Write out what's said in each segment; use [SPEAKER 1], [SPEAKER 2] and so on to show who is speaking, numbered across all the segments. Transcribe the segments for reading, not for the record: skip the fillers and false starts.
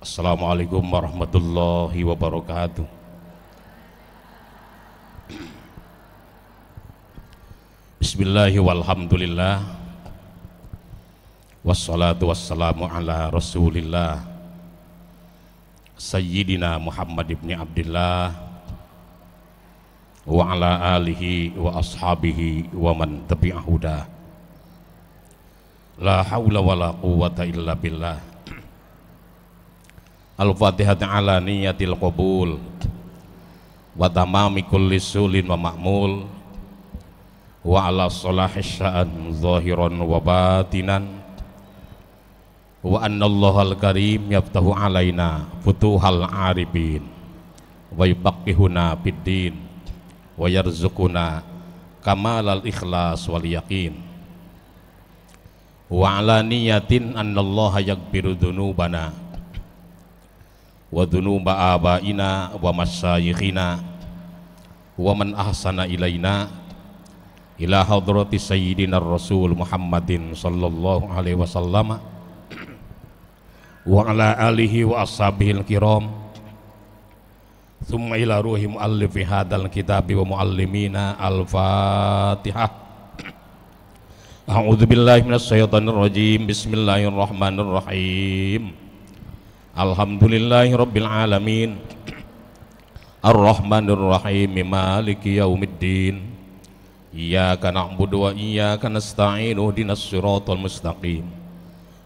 [SPEAKER 1] Assalamualaikum warahmatullahi wabarakatuh. Bismillahi walhamdulillah, wassalatu wassalamu ala rasulillah Sayyidina Muhammad ibn Abdillah wa ala alihi wa ashabihi wa man tabi'ahuda. La hawla wa la quwwata illa billah. Al-Fatihah ala niyatil qabul wa tamami kulli sulin wa ma'mul wa ala salahi sya'an zahiran wa batinan wa anna Allahal karim yaftahu alaina futuhal arifin wa yubaqihuna biddin wa yarzuquna kamalal ikhlas wal yaqin wa ala niyatin anna Allaha yaghfiru dhunubana wa dhunuba abaina wa masyayikhina wa man ahsana ilaina ila hadrati sayyidina rasul Muhammadin sallallahu alaihi wasallam wa ala alihi wa ashabihil kiram thumma ila ruhi muallifi hadal kitabi wa muallimina. Al-Fatihah. A'udzu billahi minasy syaithanir rajim. Bismillahirrahmanirrahim. Alhamdulillahi rabbil alamin, Ar-Rahmanir Rahim, Maliki yaumiddin. Iyyaka na'budu wa iyyaka nasta'in. Ihdinas siratal mustaqim,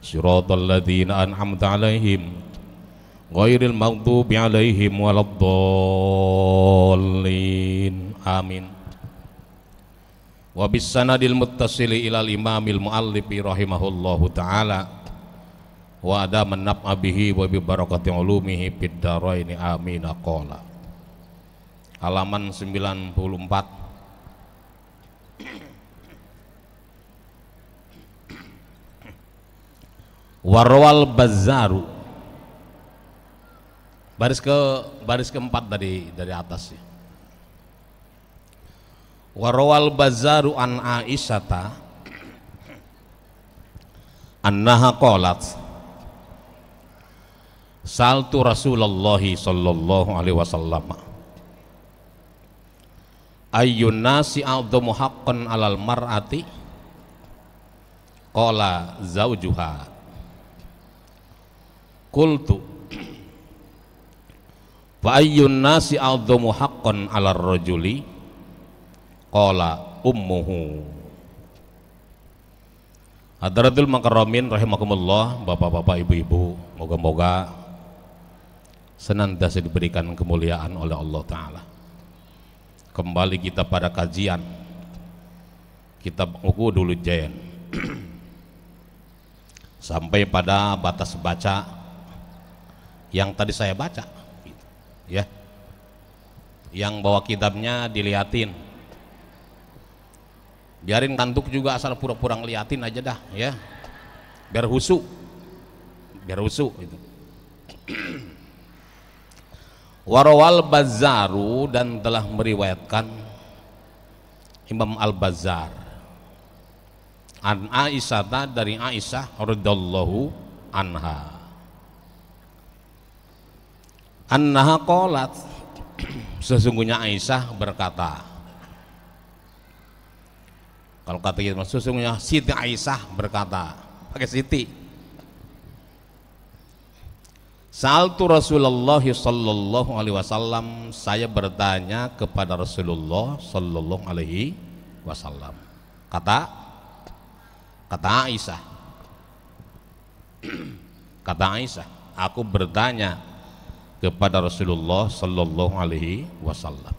[SPEAKER 1] siratal ladzina an'amta 'alaihim ghairil maghdubi 'alaihim waladdallin. Amin. Wa bis sanadil muttasili ilal imamil muallifi rahimahullahu ta'ala wa adaman naf'a bihi wa bi barakati ulumihi fid dharaini amin. Qala. Halaman 94. Warwal Bazzaru, baris keempat dari atas ya. Warwal Bazzaru an Aisyata annaha qalat saltu Rasulullah sallallahu alaihi wasallam ayyun nasi a'dhamu haqqan 'alal mar'ati qala zaujuha qultu wa ayyun nasi a'dhamu haqqan 'alar rajuli qala ummuhu. Hadratul Mukarramin rahimakumullah, bapak-bapak, ibu-ibu, moga-moga senantiasa diberikan kemuliaan oleh Allah Ta'ala. Kembali kita pada kajian kitab Uqudul Jain sampai pada batas baca yang tadi saya baca ya, yang bawa kitabnya diliatin, biarin kantuk juga asal pura-pura ngeliatin aja dah ya, biar husu itu. Warawal Bazzaru, dan telah meriwayatkan Imam Al-Bazzar an Aisyah, dari Aisyah radhiyallahu anha, annaha qalat, sesungguhnya Aisyah berkata. Kalau kata kita sesungguhnya Siti Aisyah berkata, pakai Siti. Saltu Rasulullah sallallahu alaihi wasallam, saya bertanya kepada Rasulullah sallallahu alaihi wasallam. Kata Aisyah, kata Aisyah, aku bertanya kepada Rasulullah sallallahu alaihi wasallam,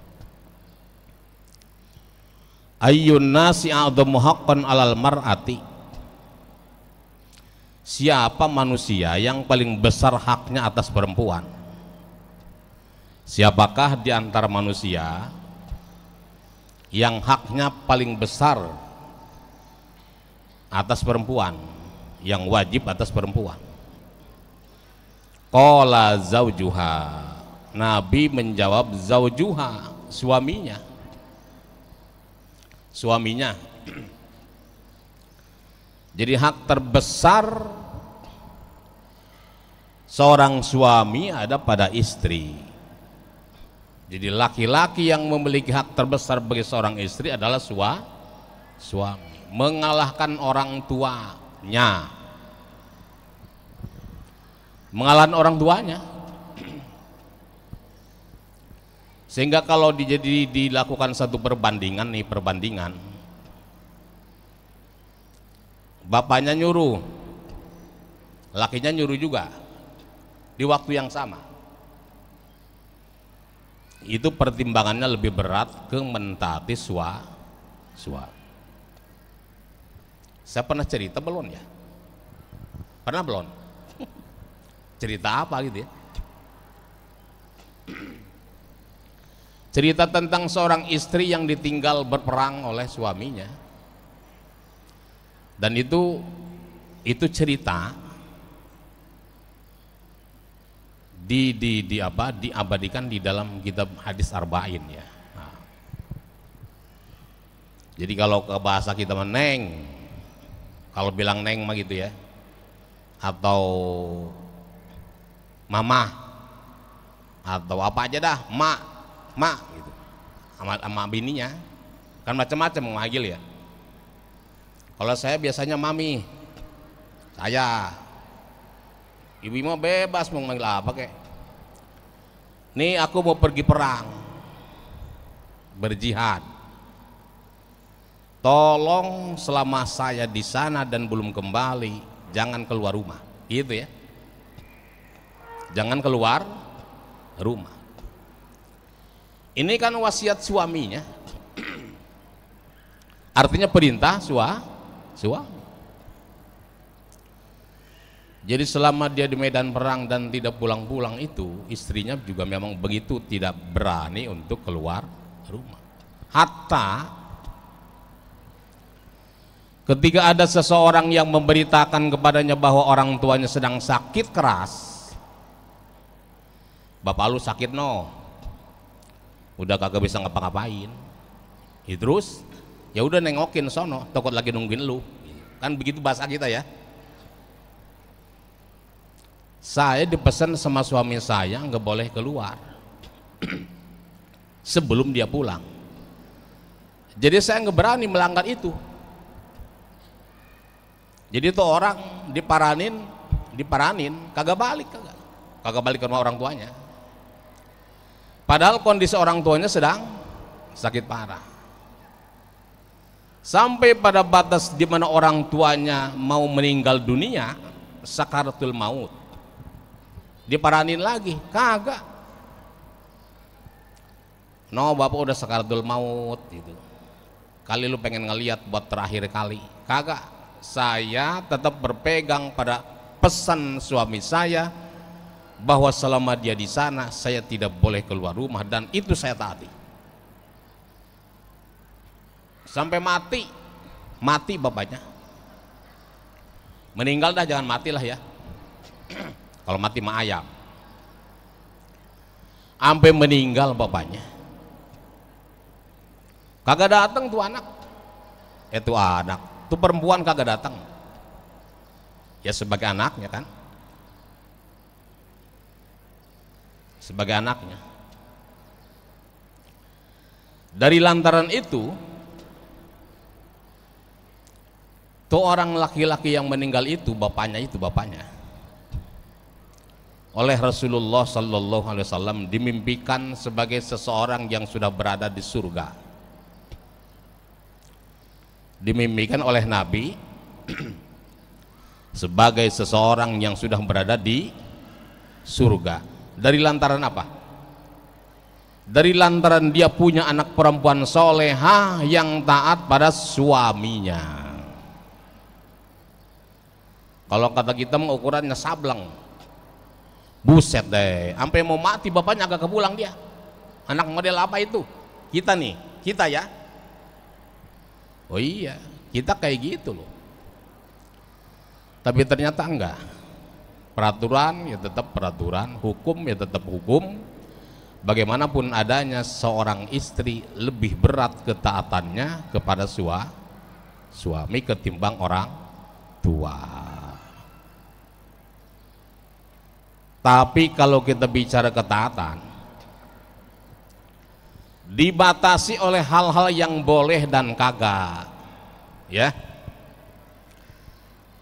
[SPEAKER 1] ayyun nasi a'dhamu haqqan 'alal mar'ati, siapa manusia yang paling besar haknya atas perempuan? Siapakah di antara manusia yang haknya paling besar atas perempuan, yang wajib atas perempuan? Qala zaujuha, Nabi menjawab zaujuha, suaminya. Jadi hak terbesar seorang suami ada pada istri. Jadi laki-laki yang memiliki hak terbesar bagi seorang istri adalah suami, mengalahkan orang tuanya, mengalahkan orang tuanya. Sehingga kalau dilakukan satu perbandingan, bapaknya nyuruh, lakinya nyuruh juga di waktu yang sama, itu pertimbangannya lebih berat ke mentaati suami. Saya pernah cerita belum ya? Pernah belum? Cerita apa gitu ya? Cerita tentang seorang istri yang ditinggal berperang oleh suaminya. Dan itu cerita diabadikan di dalam kitab hadis arba'in ya. Nah, jadi kalau ke bahasa kita meneng, kalau bilang neng mah gitu ya, atau mama, atau apa aja dah, mak gitu, sama bininya kan macam-macam memanggil ya. Kalau saya biasanya mami, saya, ibu mah bebas mau manggil apa kek. Nih aku mau pergi perang, berjihad, tolong selama saya di sana dan belum kembali jangan keluar rumah, gitu ya. Jangan keluar rumah. Ini kan wasiat suaminya, artinya perintah suami. Jadi selama dia di medan perang dan tidak pulang-pulang itu, istrinya juga memang begitu tidak berani untuk keluar rumah. Hatta ketika ada seseorang yang memberitakan kepadanya bahwa orang tuanya sedang sakit keras, bapak lu sakit no, udah kagak bisa ngapa-ngapain, ya terus ya udah nengokin sono, takut lagi nungguin lu, kan begitu bahasa kita ya. Saya dipesan sama suami saya nggak boleh keluar sebelum dia pulang. Jadi saya nggak berani melanggar itu. Jadi itu orang diparanin kagak balik ke rumah orang tuanya. Padahal kondisi orang tuanya sedang sakit parah. Sampai pada batas di mana orang tuanya mau meninggal dunia, sakaratul maut. Diparanin lagi, kagak. No, bapak udah sakaratul maut gitu. Kali lu pengen ngeliat buat terakhir kali, kagak. Saya tetap berpegang pada pesan suami saya bahwa selama dia di sana saya tidak boleh keluar rumah, dan itu saya taati sampai mati bapaknya. Meninggal dah jangan matilah ya. Kalau mati mah ayam. Sampai meninggal bapaknya, kagak datang tuh anak. Tuh perempuan kagak datang. Ya sebagai anaknya kan. Sebagai anaknya. Dari lantaran itu, tuh orang laki-laki yang meninggal itu bapaknya, oleh Rasulullah Sallallahu Alaihi Wasallam dimimpikan sebagai seseorang yang sudah berada di surga. Dimimpikan oleh Nabi sebagai seseorang yang sudah berada di surga. Dari lantaran apa? Dari lantaran dia punya anak perempuan solehah yang taat pada suaminya. Kalau kata kita mengukurannya sableng. Buset deh, sampai mau mati bapaknya agak kepulang dia. Anak model apa itu? Kita nih, kita ya. Oh iya, kita kayak gitu loh. Tapi ternyata enggak. Peraturan ya tetap peraturan, hukum ya tetap hukum. Bagaimanapun adanya, seorang istri lebih berat ketaatannya kepada suami ketimbang orang tua. Tapi kalau kita bicara ketaatan, dibatasi oleh hal-hal yang boleh dan kagak, ya.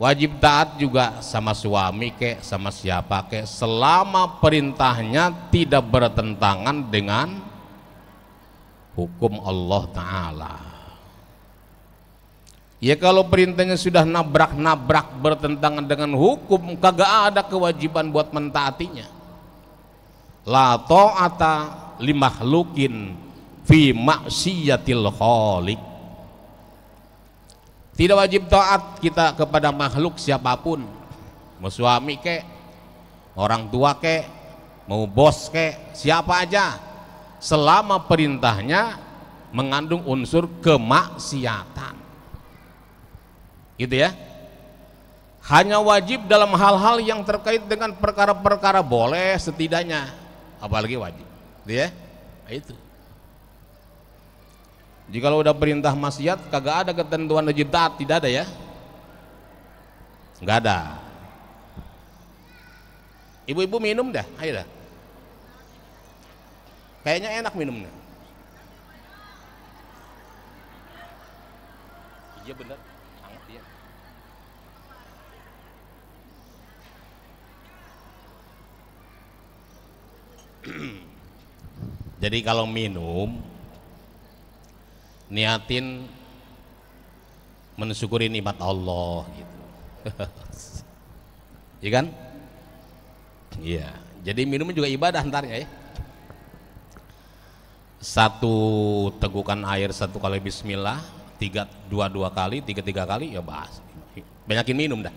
[SPEAKER 1] Wajib taat juga sama suami kek, sama siapa kek, selama perintahnya tidak bertentangan dengan hukum Allah Ta'ala. Ya kalau perintahnya sudah nabrak-nabrak bertentangan dengan hukum, kagak ada kewajiban buat mentaatinya. La ta'ata li makhlukin fi maksiatil khaliq. Tidak wajib taat kita kepada makhluk siapapun, mau suami kek, orang tua kek, mau bos kek, siapa aja, selama perintahnya mengandung unsur kemaksiatan. Gitu ya. Hanya wajib dalam hal-hal yang terkait dengan perkara-perkara boleh setidaknya, apalagi wajib. Gitu ya. Nah, itu. Jika udah perintah maksiat kagak ada ketentuan wajib taat, tidak ada ya. Enggak ada. Ibu-ibu minum dah, ayo dah. Kayaknya enak minumnya. Iya benar. Jadi kalau minum niatin mensyukuri nikmat Allah gitu. Iya kan? Iya. Jadi minum juga ibadah antaranya ya. Satu tegukan air satu kali bismillah, dua kali, tiga kali ya bahas. Banyakin minum dah.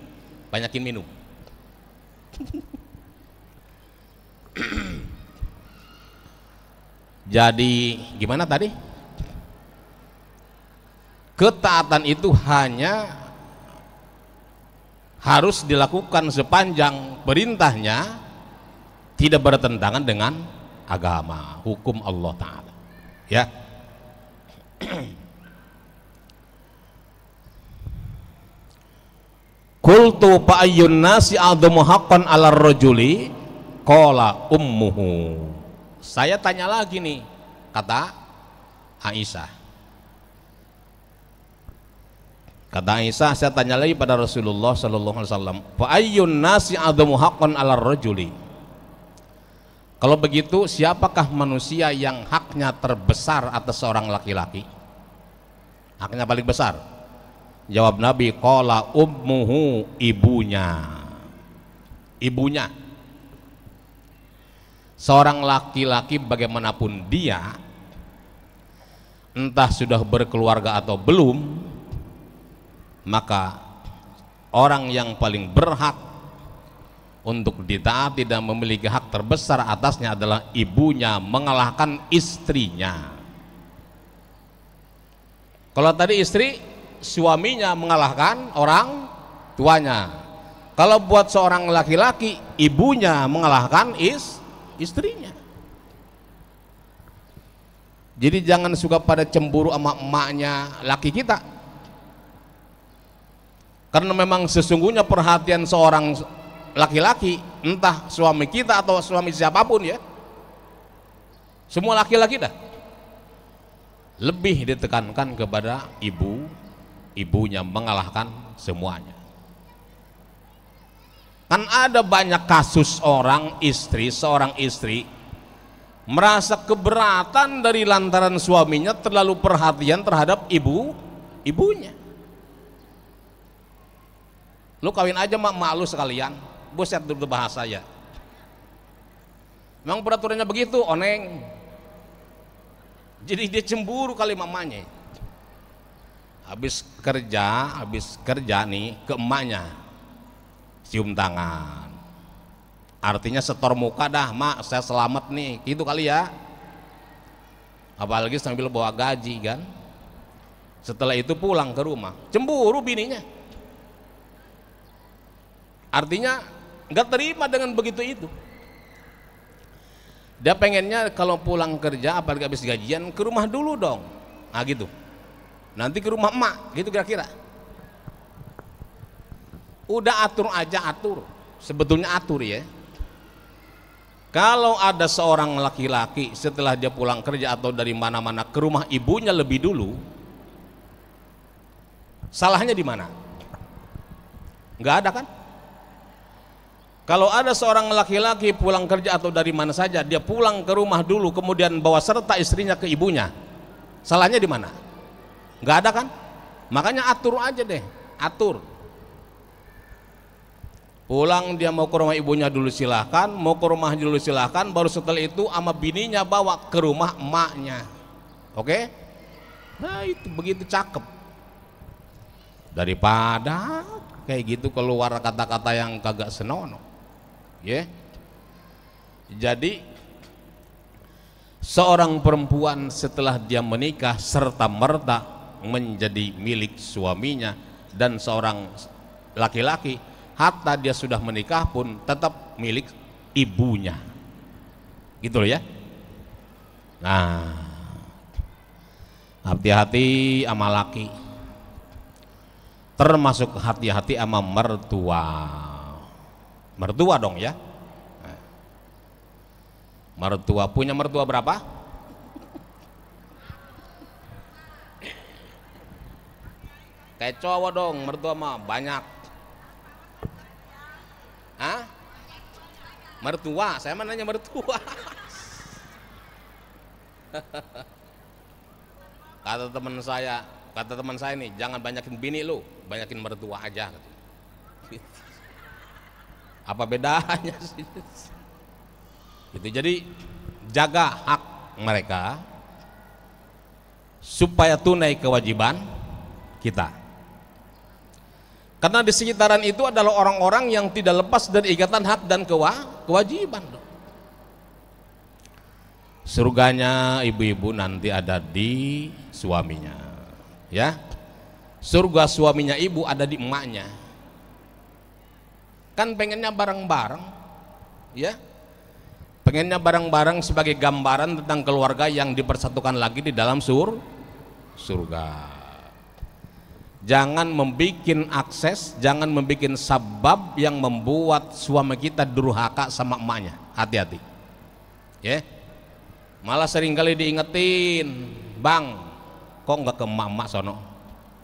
[SPEAKER 1] Banyakin minum. Jadi gimana tadi? Ketaatan itu hanya harus dilakukan sepanjang perintahnya tidak bertentangan dengan agama, hukum Allah Ta'ala. Ya. Qultu fa ayyun nasi a'dhamu haqqan 'ala ar-rajuli qala ummuhu. Saya tanya lagi nih, kata Aisyah. Kata Aisyah, saya tanya lagi pada Rasulullah sallallahu alaihi wasallam, fa ayyun nasi a'dhamu haqqan 'ala ar-rajuli. Kalau begitu, siapakah manusia yang haknya terbesar atas seorang laki-laki? Haknya paling besar. Jawab Nabi, qala ummuhu, ibunya. Ibunya. Seorang laki-laki bagaimanapun dia, entah sudah berkeluarga atau belum, maka orang yang paling berhak untuk ditaati dan memiliki hak terbesar atasnya adalah ibunya, mengalahkan istrinya. Kalau tadi istri, suaminya mengalahkan orang tuanya. Kalau buat seorang laki-laki, ibunya mengalahkan istrinya. Jadi jangan suka pada cemburu sama emaknya laki kita, karena memang sesungguhnya perhatian seorang laki-laki, entah suami kita atau suami siapapun ya, semua laki-laki dah lebih ditekankan kepada ibunya, mengalahkan semuanya. Kan ada banyak kasus seorang istri merasa keberatan dari lantaran suaminya terlalu perhatian terhadap ibunya. Lu kawin aja mak lu sekalian, buset itu bahasa ya. Memang peraturannya begitu, oneng. Jadi dia cemburu kali mamanya. Habis kerja nih ke emaknya, cium tangan, artinya setor muka dah, mak saya selamat nih, gitu kali ya. Apalagi sambil bawa gaji kan. Setelah itu pulang ke rumah, cemburu bininya, artinya nggak terima dengan begitu itu. Dia pengennya kalau pulang kerja apalagi habis gajian ke rumah dulu dong, nah gitu, nanti ke rumah emak, gitu kira-kira. Udah atur aja, atur, sebetulnya atur ya, Kalau ada seorang laki-laki setelah dia pulang kerja atau dari mana-mana ke rumah ibunya lebih dulu, salahnya di mana? Nggak ada kan? Kalau ada seorang laki-laki pulang kerja atau dari mana saja, dia pulang ke rumah dulu kemudian bawa serta istrinya ke ibunya, salahnya di mana? Nggak ada kan? Makanya atur aja deh, atur. Pulang dia mau ke rumah ibunya dulu silahkan, mau ke rumah dulu silahkan, baru setelah itu sama bininya bawa ke rumah emaknya. Oke? Nah itu begitu cakep. Daripada kayak gitu keluar kata-kata yang kagak senonoh. Ya. Jadi seorang perempuan setelah dia menikah serta merta menjadi milik suaminya, dan seorang laki-laki hatta dia sudah menikah pun tetap milik ibunya, gitu loh ya. Nah, hati-hati sama laki, termasuk hati-hati sama mertua dong ya. Mertua, punya mertua berapa? Kayak cowok dong, mertua mah banyak. Hah? Mertua, saya mana nanya mertua. Kata teman saya nih, jangan banyakin bini lu, banyakin mertua aja. Apa bedanya sih? Itu jadi jaga hak mereka supaya tunai kewajiban kita. Karena di sekitaran itu adalah orang-orang yang tidak lepas dari ikatan hak dan kewajiban. Surganya ibu-ibu nanti ada di suaminya, ya. Surga suaminya ibu ada di emaknya. Kan pengennya bareng-bareng, ya. Pengennya bareng-bareng sebagai gambaran tentang keluarga yang dipersatukan lagi di dalam surga. Jangan membuat akses, jangan membuat sabab yang membuat suami kita durhaka sama emaknya. Hati-hati, ya. Malah seringkali diingetin, bang, kok nggak ke emak sono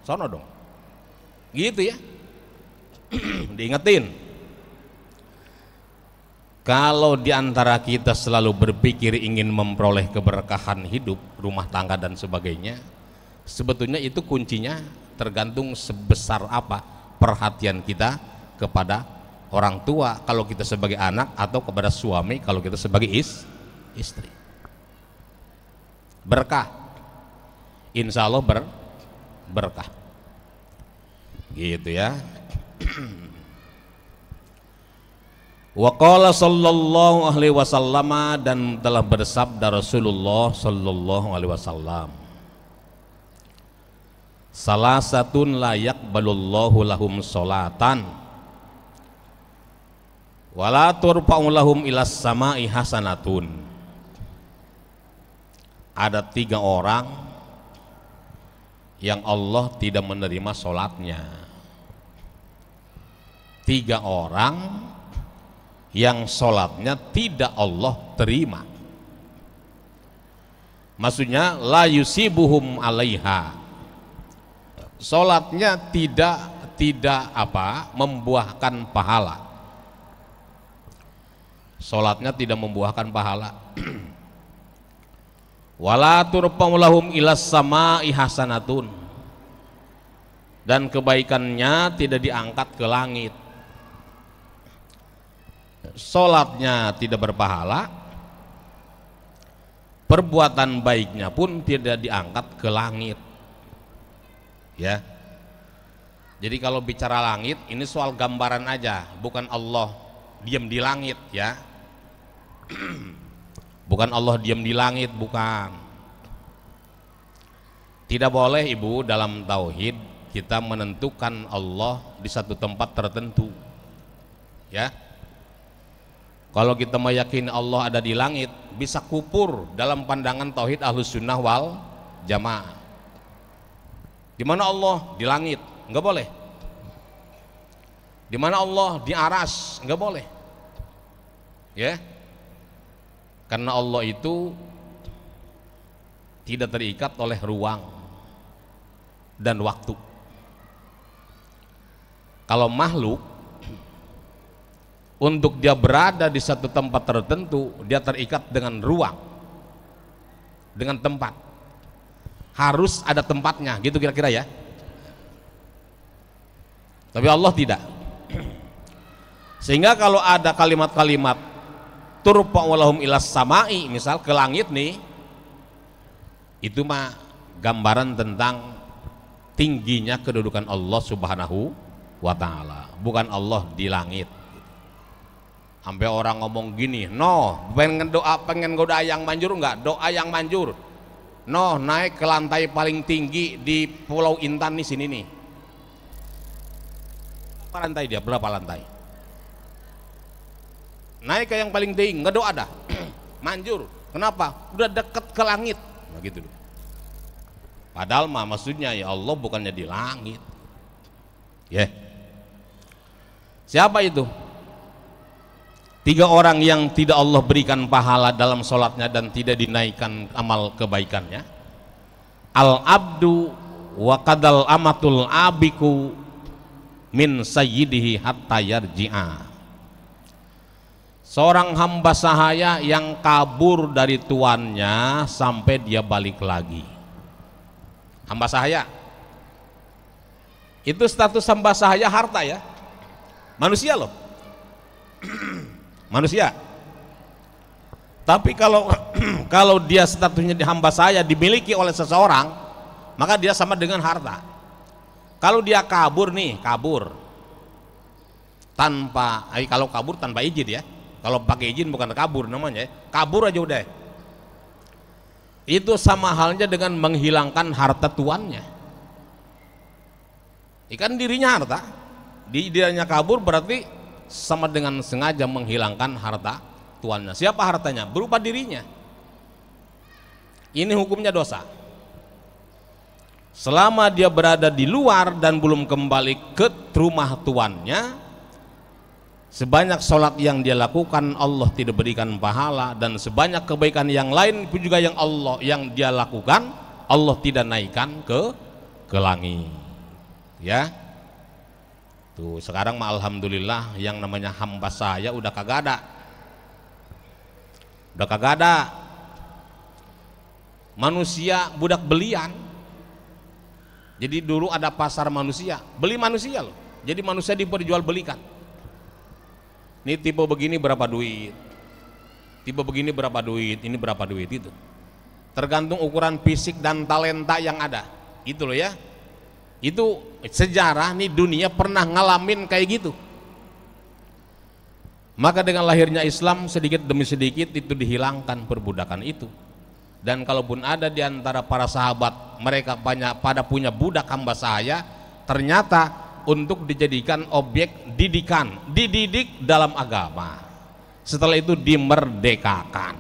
[SPEAKER 1] dong, gitu ya. Diingetin. Kalau diantara kita selalu berpikir ingin memperoleh keberkahan hidup, rumah tangga dan sebagainya, sebetulnya itu kuncinya tergantung sebesar apa perhatian kita kepada orang tua kalau kita sebagai anak, atau kepada suami kalau kita sebagai istri. Berkah, insya Allah berkah, gitu ya. Wa qala sallallahu alaihi wasallam, dan telah bersabda Rasulullah sallallahu alaihi wasallam, salasatun la yaqbalullahu lahum sholatan wala turfa'u lahum ilas sama'i hasanatun. Ada 3 orang yang Allah tidak menerima sholatnya. 3 orang yang sholatnya tidak Allah terima. Maksudnya la yusibuhum alaiha, sholatnya tidak membuahkan pahala. Sholatnya tidak membuahkan pahala. Wala turfa'u lahum ilas sama'i hasanatun, dan kebaikannya tidak diangkat ke langit. Sholatnya tidak berpahala, perbuatan baiknya pun tidak diangkat ke langit, ya. Jadi kalau bicara langit ini soal gambaran aja, bukan Allah diam di langit, ya. Bukan Allah diam di langit, bukan. Tidak boleh ibu dalam tauhid kita menentukan Allah di satu tempat tertentu, ya. Kalau kita meyakini Allah ada di langit, bisa kufur dalam pandangan tauhid Ahlus Sunnah wal Jamaah. Di mana Allah di langit? Enggak boleh. Di mana Allah di aras? Enggak boleh. Ya. Karena Allah itu tidak terikat oleh ruang dan waktu. Kalau makhluk, untuk dia berada di satu tempat tertentu, dia terikat dengan ruang, dengan tempat. Harus ada tempatnya, gitu kira-kira ya. Tapi Allah tidak. Sehingga kalau ada kalimat-kalimat turfa walahum ilas samai, misal ke langit nih, itu mah gambaran tentang tingginya kedudukan Allah Subhanahu wa ta'ala, bukan Allah di langit. Sampai orang ngomong gini, no, pengen doa, pengen goda yang manjur enggak? Doa yang manjur, no, naik ke lantai paling tinggi di Pulau Intan nih, sini nih. Berapa lantai dia? Berapa lantai? Naik ke yang paling tinggi, nggak doa dah. Manjur. Kenapa? Udah deket ke langit. Nah, gitu. Padahal mah maksudnya ya Allah bukannya di langit. Ya. Siapa itu? 3 orang yang tidak Allah berikan pahala dalam sholatnya dan tidak dinaikkan amal kebaikannya. Al-abdu wa kadal amatul abiku min sayyidihi hatta yarji'a. Seorang hamba sahaya yang kabur dari tuannya sampai dia balik lagi. Hamba sahaya itu status hamba sahaya harta ya, manusia loh. Manusia. Tapi kalau dia statusnya di hamba sahaya dimiliki oleh seseorang, maka dia sama dengan harta. Kalau dia kabur nih, kabur tanpa, kalau kabur tanpa izin ya. Kalau pakai izin bukan kabur namanya, kabur aja udah. Itu sama halnya dengan menghilangkan harta tuannya. Ikan dirinya harta, dirinya kabur berarti sama dengan sengaja menghilangkan harta tuannya. Siapa hartanya? Berupa dirinya. Ini hukumnya dosa. Selama dia berada di luar dan belum kembali ke rumah tuannya, sebanyak sholat yang dia lakukan Allah tidak berikan pahala, dan sebanyak kebaikan yang lain pun juga yang dia lakukan Allah tidak naikkan ke langit. Ya. Tuh sekarang mah alhamdulillah yang namanya hamba saya udah kagak ada. Udah kagak ada. Manusia budak belian. Jadi dulu ada pasar manusia, beli manusia loh. Jadi manusia diperjualbelikan. Ini tipe begini berapa duit, tipe begini berapa duit, ini berapa duit, itu tergantung ukuran fisik dan talenta yang ada, itu loh ya. Itu sejarah nih, dunia pernah ngalamin kayak gitu. Maka dengan lahirnya Islam sedikit demi sedikit itu dihilangkan perbudakan itu. Dan kalaupun ada di antara para sahabat mereka pada punya budak hamba sahaya, ternyata untuk dijadikan objek didikan, dididik dalam agama. Setelah itu dimerdekakan,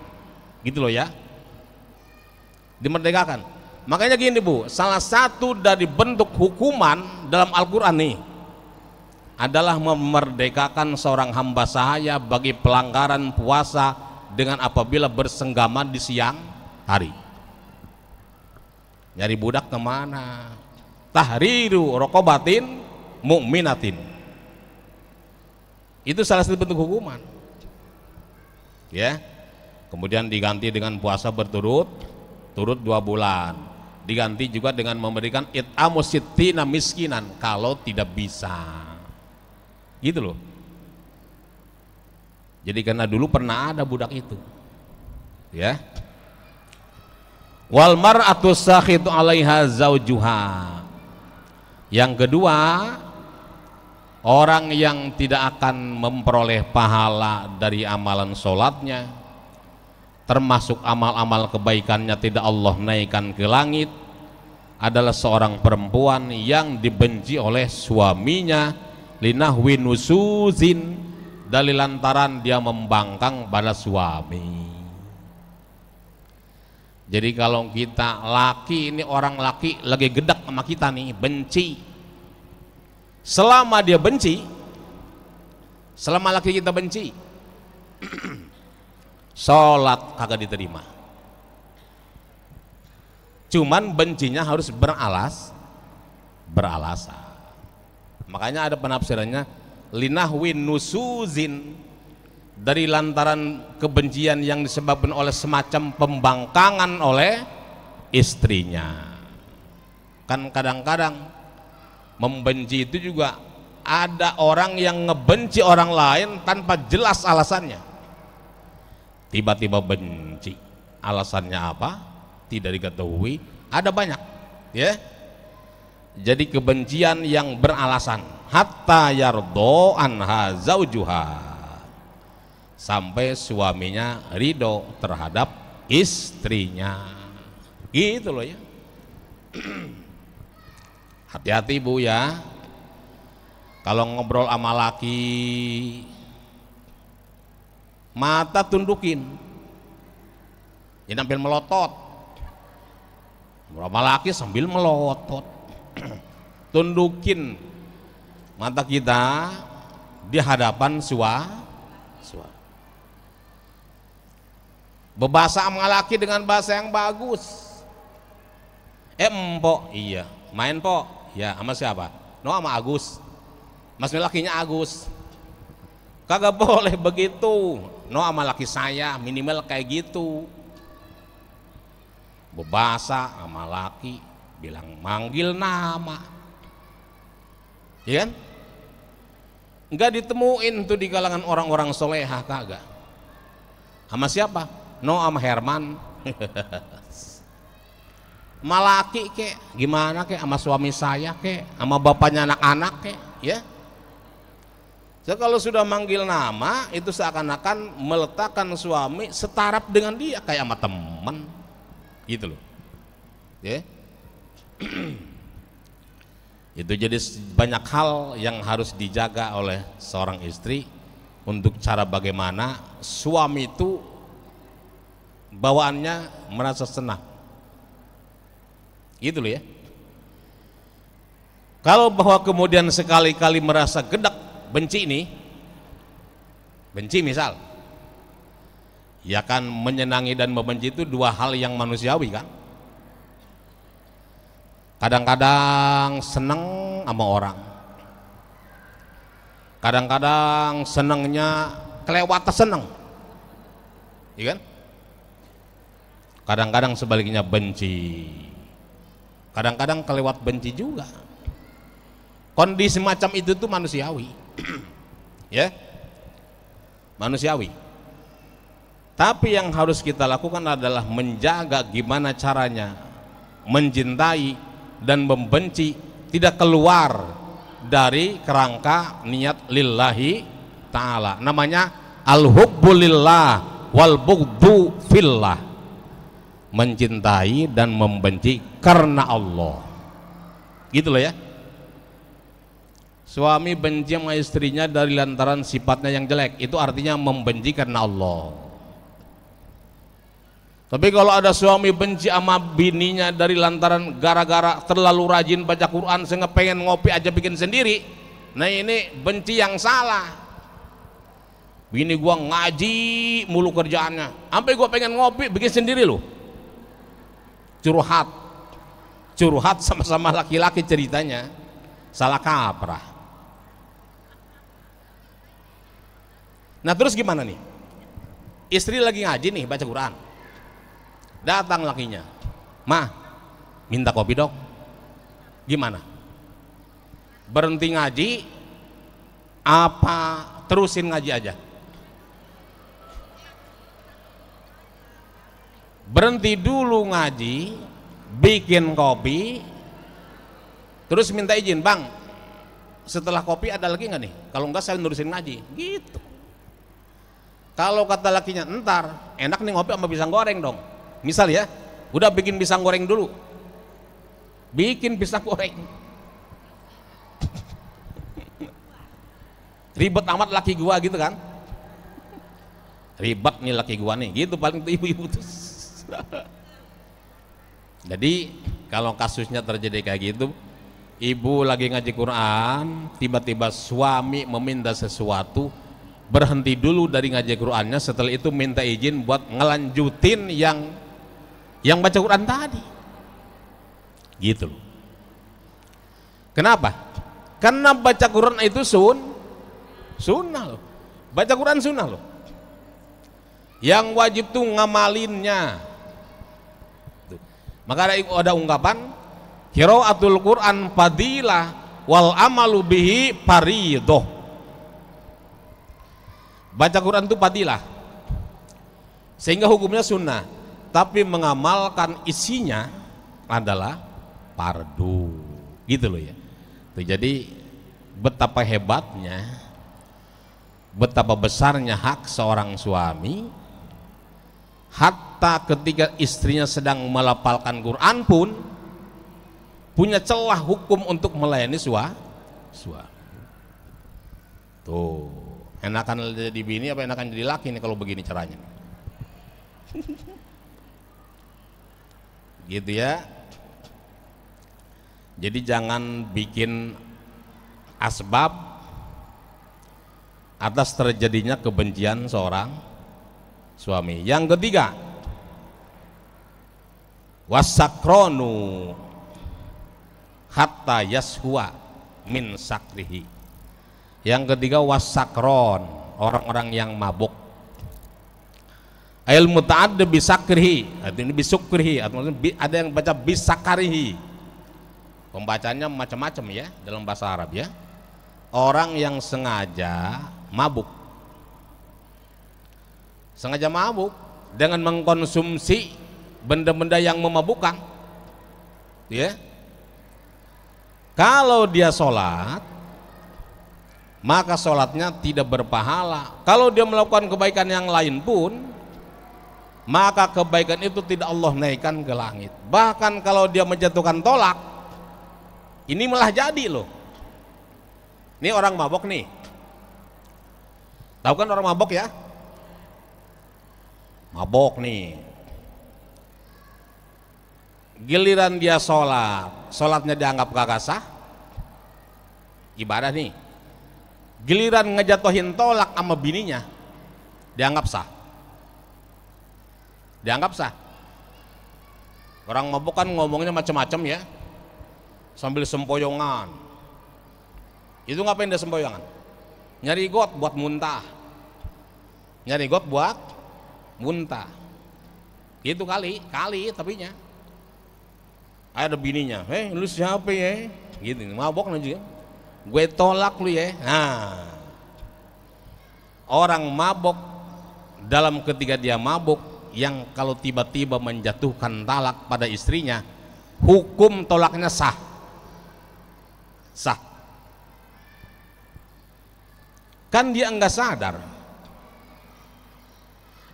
[SPEAKER 1] gitu loh ya, dimerdekakan. Makanya gini Bu, salah satu dari bentuk hukuman dalam Al-Quran nih adalah memerdekakan seorang hamba sahaya bagi pelanggaran puasa dengan apabila bersenggama di siang hari. Nyari budak kemana? Tahriru rokobatin mu'minatin. Itu salah satu bentuk hukuman ya. Kemudian diganti dengan puasa berturut-turut 2 bulan, diganti juga dengan memberikan it'amu sittina miskinan kalau tidak bisa, gitu loh. Jadi karena dulu pernah ada budak itu ya. Wal mar'atu sakhitu 'alaiha zaujuha. Yang kedua, orang yang tidak akan memperoleh pahala dari amalan sholatnya, termasuk amal-amal kebaikannya tidak Allah naikkan ke langit, adalah seorang perempuan yang dibenci oleh suaminya linahwi nusuzin, dari lantaran dia membangkang pada suami. Jadi kalau kita laki, ini orang laki lagi gedak sama kita nih, benci. Selama dia benci, selama laki kita benci, sholat kagak diterima. Cuman bencinya harus beralasan. Makanya ada penafsirannya linahwin nusuzin, dari lantaran kebencian yang disebabkan oleh semacam pembangkangan oleh istrinya. Kan kadang-kadang membenci itu juga ada orang yang ngebenci orang lain tanpa jelas alasannya. Tiba-tiba benci, alasannya apa? Tidak diketahui. Ada banyak, ya. Jadi kebencian yang beralasan, hatta yardo anha zaujuha, sampai suaminya ridho terhadap istrinya, gitu loh ya. Hati-hati Bu ya, kalau ngobrol sama laki, mata tundukin, jangan sambil melotot. Ngobrol sama laki sambil melotot. Tundukin mata kita di hadapan suami. Berbahasa sama laki dengan bahasa yang bagus. Empok, iya. Main po, ya. Sama siapa? No, sama Agus. Mas lakinya Agus. Kagak boleh begitu. No, sama laki saya minimal kayak gitu. Berbahasa sama laki, bilang manggil nama, ya kan? Enggak ditemuin tuh di kalangan orang-orang solehah, kagak. Sama siapa? No, sama Herman. Malaki kek, gimana kek, sama suami saya kek, sama bapaknya anak-anak kek, ya. So, kalau sudah manggil nama itu seakan-akan meletakkan suami setaraf dengan dia kayak sama teman, gitu loh, ya. Itu jadi banyak hal yang harus dijaga oleh seorang istri untuk cara bagaimana suami itu bawaannya merasa senang, gitu loh ya. Kalau bahwa kemudian sekali-kali merasa gedak, benci nih, benci misal, ya kan, menyenangi dan membenci itu dua hal yang manusiawi kan. Kadang-kadang seneng sama orang, kadang-kadang senengnya kelewatan seneng, iya kan? Kadang-kadang sebaliknya benci, kadang-kadang kelewat benci juga. Kondisi macam itu tuh manusiawi. Ya, manusiawi. Tapi yang harus kita lakukan adalah menjaga gimana caranya mencintai dan membenci tidak keluar dari kerangka niat lillahi ta'ala. Namanya al-hubbu lillah wal bughdu fillah. Mencintai dan membenci karena Allah, gitu loh ya. Suami benci sama istrinya dari lantaran sifatnya yang jelek, itu artinya membenci karena Allah. Tapi kalau ada suami benci sama bininya dari lantaran gara-gara terlalu rajin baca Quran sehingga pengen ngopi aja bikin sendiri, nah ini benci yang salah. Bini gua ngaji mulu kerjaannya, sampai gua pengen ngopi bikin sendiri loh. Curhat sama-sama laki-laki ceritanya, salah kaprah. Nah terus gimana nih? Istri lagi ngaji nih baca Quran, datang lakinya, "Ma, minta kopi dong." Gimana? Berhenti ngaji apa terusin ngaji aja? Berhenti dulu ngaji, bikin kopi, terus minta izin, "Bang, setelah kopi ada lagi nggak nih? Kalau enggak saya nurusin ngaji." Gitu. Kalau kata lakinya, "Entar, enak nih ngopi sama pisang goreng dong." Misal ya, udah bikin pisang goreng dulu. Bikin pisang goreng. Ribet amat laki gua gitu kan. Ribet nih laki gua nih, gitu paling tuh ibu-ibu tuh. Jadi kalau kasusnya terjadi kayak gitu, ibu lagi ngaji Quran, tiba-tiba suami meminta sesuatu, berhenti dulu dari ngaji Qur'annya, setelah itu minta izin buat ngelanjutin yang baca Quran tadi, gitu loh. Kenapa? Karena baca Quran itu sunnah loh. Baca Quran sunnah loh. Yang wajib tuh ngamalinnya. Maka ada ungkapan qiraatul Quran fadilah wal amalu bihi fardhah. Baca Quran itu fadilah, sehingga hukumnya sunnah, tapi mengamalkan isinya adalah fardu, gitu loh ya. Tuh, jadi betapa hebatnya, betapa besarnya hak seorang suami, hatta ketika istrinya sedang melafalkan Quran pun punya celah hukum untuk melayani suami. Tuh, enakan jadi bini apa enakan jadi laki nih kalau begini caranya? Gitu ya. Jadi jangan bikin asbab atas terjadinya kebencian seorang suami. Yang ketiga, wasakronu hatta yashua min sakrihi. Yang ketiga wasakron, orang-orang yang mabuk. Ail muta'addi bisakrihi, artinya bisukrihi, atau ada yang baca bisakarihi. Pembacanya macam-macam ya dalam bahasa Arab ya. Orang yang sengaja mabuk, dengan mengkonsumsi benda-benda yang memabukkan, ya. Kalau dia sholat, maka sholatnya tidak berpahala. Kalau dia melakukan kebaikan yang lain pun, maka kebaikan itu tidak Allah naikkan ke langit. Bahkan kalau dia menjatuhkan tolak, ini malah jadi loh. Ini orang mabok nih, tahu kan orang mabok ya? Mabok nih, giliran dia sholatnya dianggap kagak sah, ibadah nih. Giliran ngejatuhin tolak sama bininya, dianggap sah. Orang mabok kan ngomongnya macam-macam ya, sambil sempoyongan. Itu ngapain dia sempoyongan? Nyari got buat muntah. Itu kali tapinya. Ada bininya, lu siapa ya? Gitu, mabok aja. Gue tolak lu ya. Nah, orang mabok dalam ketika dia mabok, yang kalau tiba-tiba menjatuhkan talak pada istrinya, hukum tolaknya sah. Kan dia enggak sadar.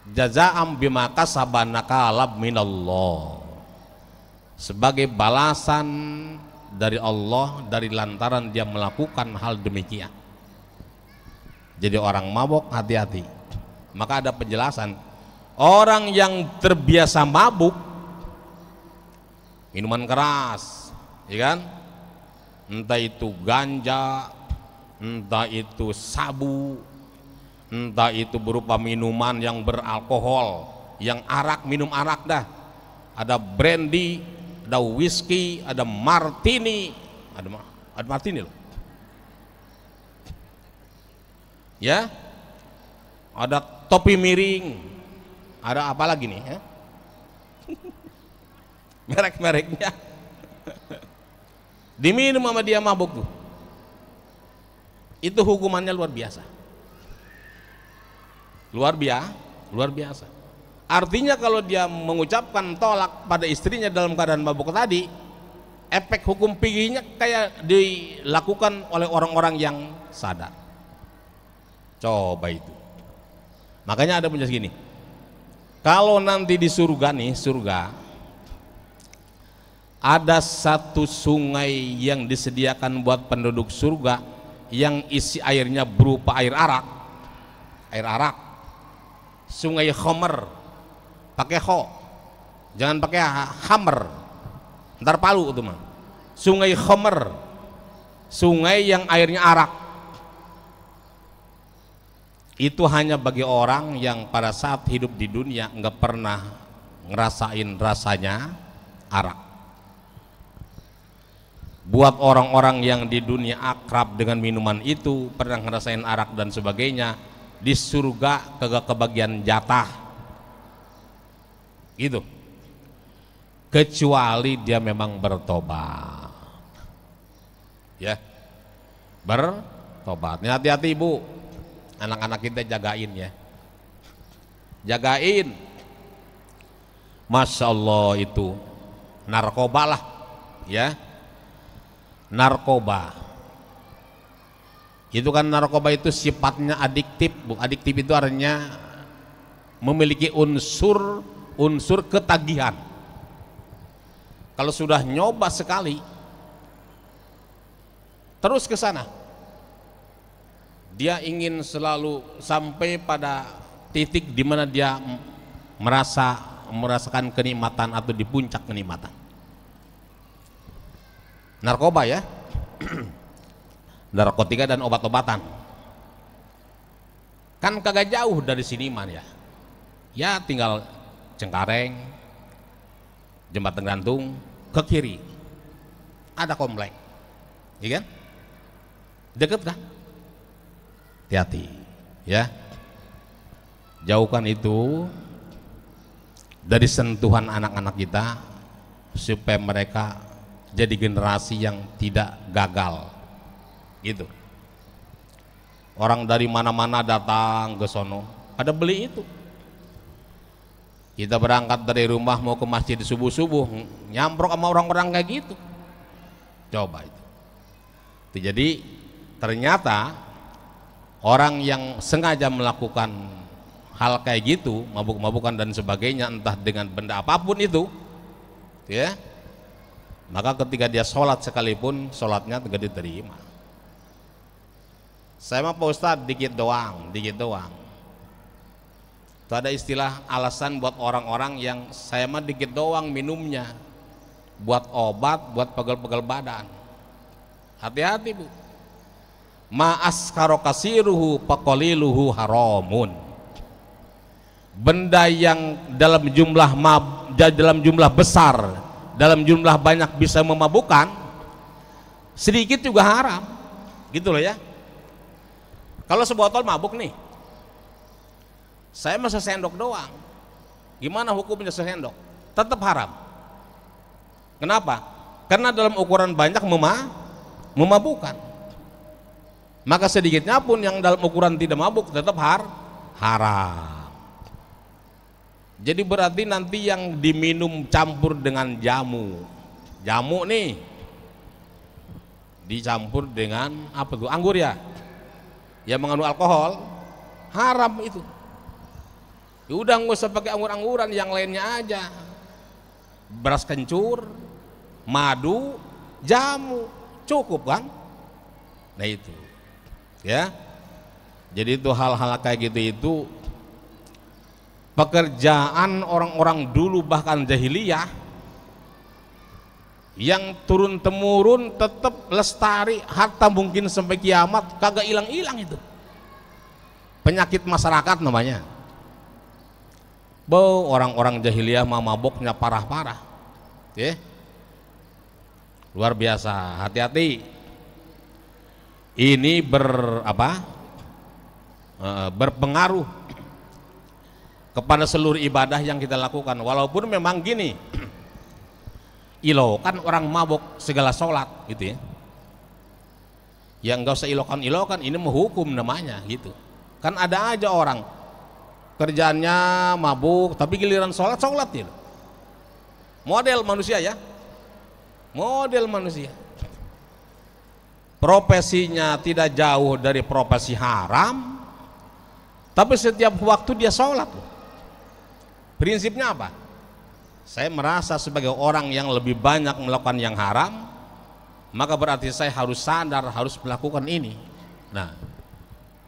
[SPEAKER 1] Jazaa'am bima kasaba nakalab minallah, sebagai balasan dari Allah dari lantaran dia melakukan hal demikian. Jadi orang mabok hati-hati. Maka ada penjelasan, orang yang terbiasa mabuk, minuman keras, ya kan? Entah itu ganja, entah itu sabu, entah itu berupa minuman yang beralkohol, yang arak, minum arak dah. Ada brandy, ada whisky, ada martini, ada martini loh. Ya, ada topi miring, ada apa lagi nih? Ya? Merek-mereknya. Diminum sama dia mabuk tuh. Itu hukumannya luar biasa. Luar biasa. Artinya kalau dia mengucapkan tolak pada istrinya dalam keadaan mabuk tadi, efek hukum fikihnya kayak dilakukan oleh orang-orang yang sadar. Coba itu. Makanya ada penjelasan gini. Kalau nanti di surga nih, ada satu sungai yang disediakan buat penduduk surga yang isi airnya berupa air arak. Sungai Khomer, pakai kho, jangan pakai hammer, ntar palu itu mah. Sungai Khomer, sungai yang airnya arak. itu hanya bagi orang yang pada saat hidup di dunia nggak pernah ngerasain rasanya arak. Buat orang-orang yang di dunia akrab dengan minuman itu, pernah ngerasain arak dan sebagainya, di surga kagak kebagian jatah gitu, kecuali dia memang bertobat ya, bertobat. Ini hati-hati ibu, anak-anak kita jagain ya, jagain. Masya Allah, itu narkoba lah ya, narkoba itu kan, narkoba itu sifatnya adiktif. Adiktif itu artinya memiliki unsur ketagihan. Kalau sudah nyoba sekali terus ke sana, dia ingin selalu sampai pada titik di mana dia merasakan kenikmatan atau di puncak kenikmatan. Narkoba ya, narkotika dan obat-obatan kan kagak jauh dari sini man ya, ya tinggal Cengkareng, Jembatan Gantung, ke kiri ada komplek, iya kan, deket kan, hati-hati ya, jauhkan itu dari sentuhan anak-anak kita supaya mereka jadi generasi yang tidak gagal gitu. Orang dari mana-mana datang ke sono pada beli itu. Kita berangkat dari rumah mau ke masjid subuh-subuh nyamprok sama orang-orang kayak gitu. Coba itu. Jadi ternyata orang yang sengaja melakukan hal kayak gitu, mabuk-mabukan dan sebagainya, entah dengan benda apapun itu ya, maka ketika dia sholat sekalipun sholatnya tidak diterima. Saya mah Pak Ustadz dikit doang. Itu ada istilah alasan buat orang-orang yang saya mah dikit doang minumnya, buat obat, buat pegel-pegel badan. Hati-hati bu. Ma askaro kasiruhu faqaliluhu haramun. Benda yang dalam jumlah besar, dalam jumlah banyak bisa memabukkan, sedikit juga haram, gitu loh ya. Kalau sebotol mabuk nih, saya masa sendok doang, gimana hukumnya sendok? Tetap haram. Kenapa? Karena dalam ukuran banyak memabukkan. Maka sedikitnya pun yang dalam ukuran tidak mabuk tetap haram. Jadi berarti nanti yang diminum campur dengan jamu nih dicampur dengan apa tuh, anggur ya, yang mengandung alkohol, haram itu. Ya udah nggak usah pakai anggur-angguran, yang lainnya aja, beras kencur, madu, jamu, cukup kan? Nah itu ya, jadi itu hal-hal kayak gitu itu pekerjaan orang-orang dulu bahkan jahiliyah yang turun temurun tetap lestari harta mungkin sampai kiamat, kagak hilang-hilang itu. Penyakit masyarakat namanya. Orang-orang jahiliyah maboknya parah-parah. Ya. Luar biasa, hati-hati. Ini berpengaruh kepada seluruh ibadah yang kita lakukan. Walaupun memang gini, ilokan orang mabok segala sholat gitu ya, yang nggak usah ilokan, ini menghukum namanya gitu kan. Ada aja orang kerjaannya mabuk tapi giliran sholat ya, model manusia ya, model manusia, profesinya tidak jauh dari profesi haram tapi setiap waktu dia sholat. Prinsipnya apa? Saya merasa sebagai orang yang lebih banyak melakukan yang haram, maka berarti saya harus sadar, harus melakukan ini. Nah,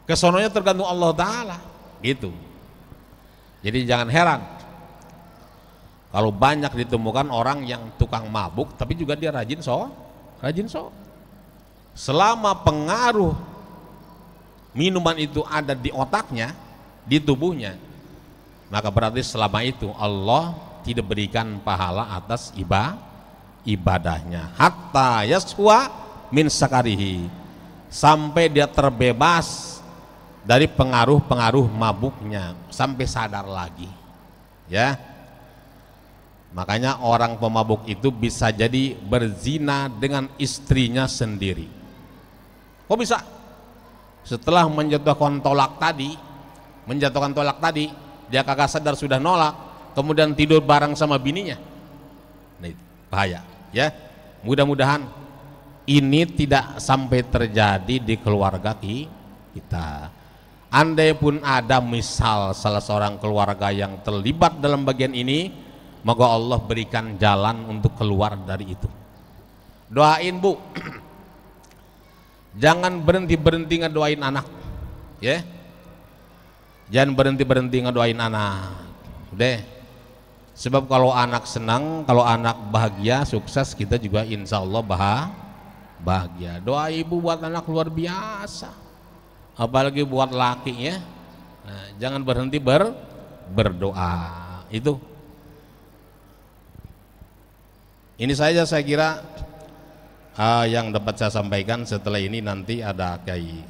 [SPEAKER 1] kesononya tergantung Allah Ta'ala gitu. Jadi jangan heran kalau banyak ditemukan orang yang tukang mabuk tapi juga dia rajin so. Selama pengaruh minuman itu ada di otaknya, di tubuhnya, maka berarti selama itu Allah tidak berikan pahala atas ibadahnya. Hatta yaswa min sakarihi, sampai dia terbebas dari pengaruh-pengaruh mabuknya, sampai sadar lagi. Ya, makanya orang pemabuk itu bisa jadi berzina dengan istrinya sendiri. Kok bisa? Setelah menjatuhkan tolak tadi, dia kagak sadar sudah nolak, kemudian tidur bareng sama bininya. Nah, bahaya. Ya, mudah-mudahan ini tidak sampai terjadi di keluarga kita. Andai pun ada misal salah seorang keluarga yang terlibat dalam bagian ini, maka Allah berikan jalan untuk keluar dari itu. Doain Bu, jangan berhenti ngedoain anak, ya. Jangan berhenti ngedoain anak, deh. Sebab kalau anak senang, kalau anak bahagia, sukses, kita juga insya Allah bahagia. Doa ibu buat anak luar biasa, apalagi buat laki, ya. Nah, jangan berhenti berdoa. Itu. Ini saja saya kira yang dapat saya sampaikan. Setelah ini nanti ada Kiai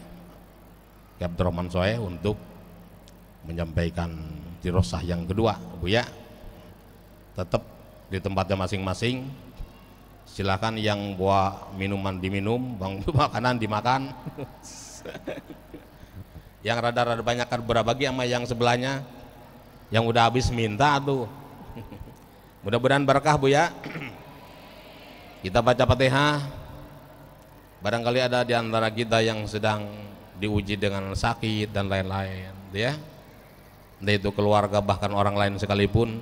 [SPEAKER 1] Abdurrahman Soeh untuk menyampaikan dirosah yang kedua, Bu ya. Tetap di tempatnya masing-masing. Silakan yang bawa minuman diminum, makanan dimakan. Yang rada-rada banyak berbagi sama yang sebelahnya. Yang udah habis minta tuh. Mudah-mudahan berkah Bu ya. Kita baca Fatihah. Barangkali ada di antara kita yang sedang diuji dengan sakit dan lain-lain, ya. Entah itu keluarga bahkan orang lain sekalipun,